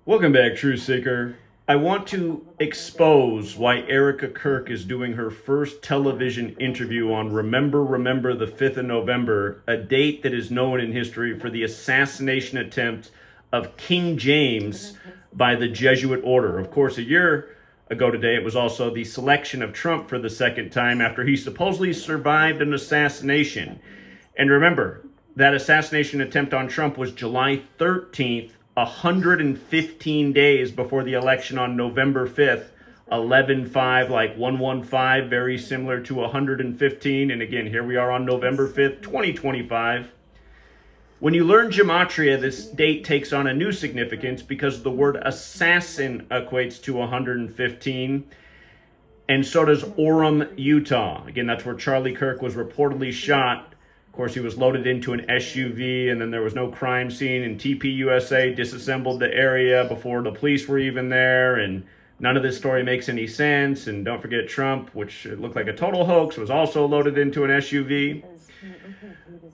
Welcome back, Truth Seeker. I want to expose why Erika Kirk is doing her first television interview on Remember the 5th of November, a date that is known in history for the assassination attempt of King James by the Jesuit order. Of course, a year ago today, it was also the selection of Trump for the second time after he supposedly survived an assassination. And remember, that assassination attempt on Trump was July 13th, 115 days before the election on November 5th, 11-5, like 115, very similar to 115. And again, here we are on November 5th, 2025. When you learn Gematria, this date takes on a new significance because the word assassin equates to 115. And so does Orem, Utah. Again, that's where Charlie Kirk was reportedly shot. Of course, he was loaded into an SUV, and then there was no crime scene, and TPUSA disassembled the area before the police were even there, and none of this story makes any sense. And don't forget Trump, which looked like a total hoax, was also loaded into an SUV.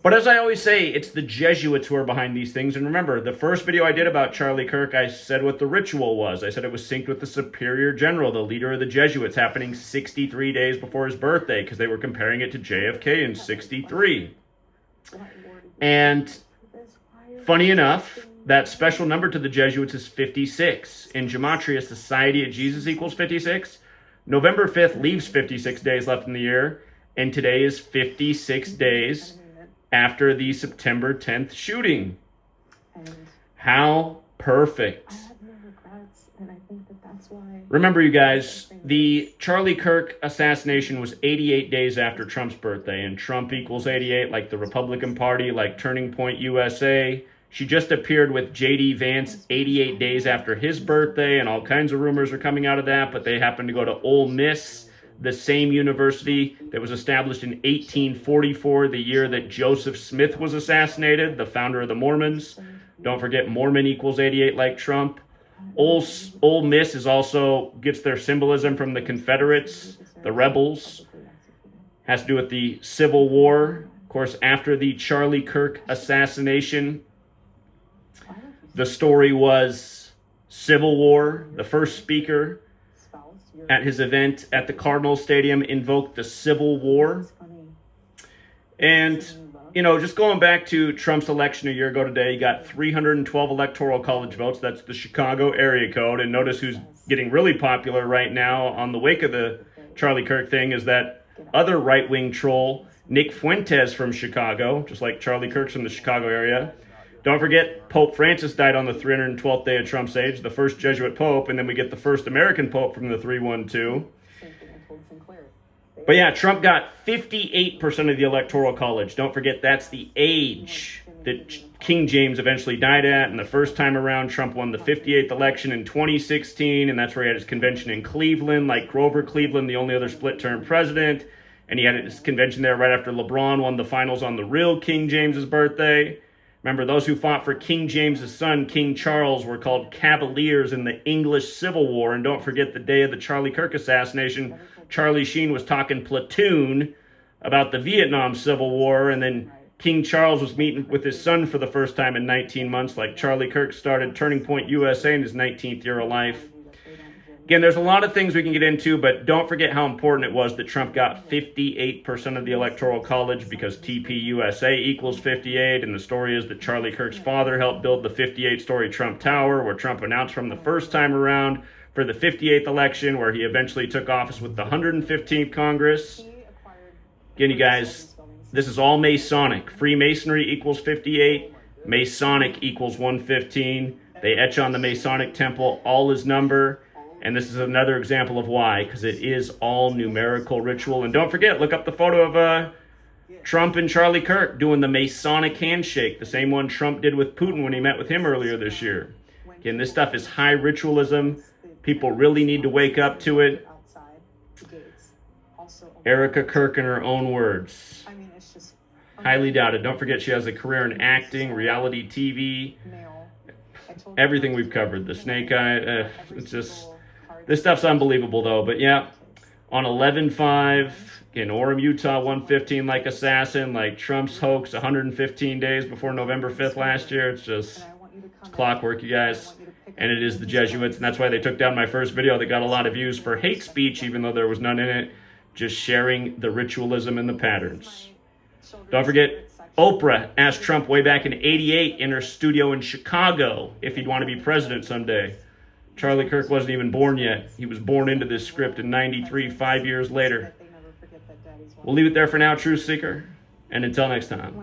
But as I always say, it's the Jesuits who are behind these things. And remember, the first video I did about Charlie Kirk, I said what the ritual was. I said it was synced with the Superior General, the leader of the Jesuits, happening 63 days before his birthday, because they were comparing it to JFK in 63. And funny enough, that special number to the Jesuits is 56. In Gematria, Society of Jesus equals 56. November 5th leaves 56 days left in the year, and today is 56 days after the September 10th shooting. How perfect. Remember, you guys, the Charlie Kirk assassination was 88 days after Trump's birthday, and Trump equals 88, like the Republican Party, like Turning Point USA. She just appeared with J.D. Vance 88 days after his birthday, and all kinds of rumors are coming out of that, but they happen to go to Ole Miss, the same university that was established in 1844, the year that Joseph Smith was assassinated, the founder of the Mormons. Don't forget, Mormon equals 88 like Trump. Ole Miss is also gets their symbolism from the Confederates, the rebels. Has to do with the Civil War. Of course, after the Charlie Kirk assassination, the story was Civil War. The first speaker at his event at the Cardinal Stadium invoked the Civil War. And you know, just going back to Trump's election a year ago today, he got 312 Electoral College votes. That's the Chicago area code. And notice who's getting really popular right now on the wake of the Charlie Kirk thing is that other right-wing troll, Nick Fuentes from Chicago, just like Charlie Kirk's from the Chicago area. Don't forget, Pope Francis died on the 312th day of Trump's age, the first Jesuit pope, and then we get the first American pope from the 312. But yeah, Trump got 58% of the Electoral College. Don't forget, that's the age that King James eventually died at. And the first time around, Trump won the 58th election in 2016. And that's where he had his convention in Cleveland, like Grover Cleveland, the only other split-term president. And he had his convention there right after LeBron won the finals on the real King James's birthday. Remember, those who fought for King James's son, King Charles, were called Cavaliers in the English Civil War. And don't forget, the day of the Charlie Kirk assassination, Charlie Sheen was talking platoon about the Vietnam Civil War, and then King Charles was meeting with his son for the first time in 19 months, like Charlie Kirk started Turning Point USA in his 19th year of life. Again, there's a lot of things we can get into, but don't forget how important it was that Trump got 58% of the Electoral College because TPUSA equals 58, and the story is that Charlie Kirk's father helped build the 58-story Trump Tower, where Trump announced from the first time around for the 58th election, where he eventually took office with the 115th Congress. Again, you guys, this is all Masonic. Freemasonry equals 58. Masonic equals 115. They etch on the Masonic temple all his number. And this is another example of why, because it is all numerical ritual. And don't forget, look up the photo of Trump and Charlie Kirk doing the Masonic handshake, the same one Trump did with Putin when he met with him earlier this year. Again, this stuff is high ritualism. People really need to wake up to it. Erika Kirk, in her own words. Highly doubted. Don't forget, she has a career in acting, reality TV, everything we've covered. The snake eye. It's just, this stuff's unbelievable, though. But yeah, on 11-5, in Orem, Utah, 115 like assassin, like Trump's hoax, 115 days before November 5th last year. It's just It's clockwork, you guys. And it is the Jesuits, and that's why they took down my first video that got a lot of views for hate speech, even though there was none in it. Just sharing the ritualism and the patterns. Don't forget, Oprah asked Trump way back in '88 in her studio in Chicago if he'd want to be president someday. Charlie Kirk wasn't even born yet. He was born into this script in '93, 5 years later. We'll leave it there for now, Truth Seeker. And until next time.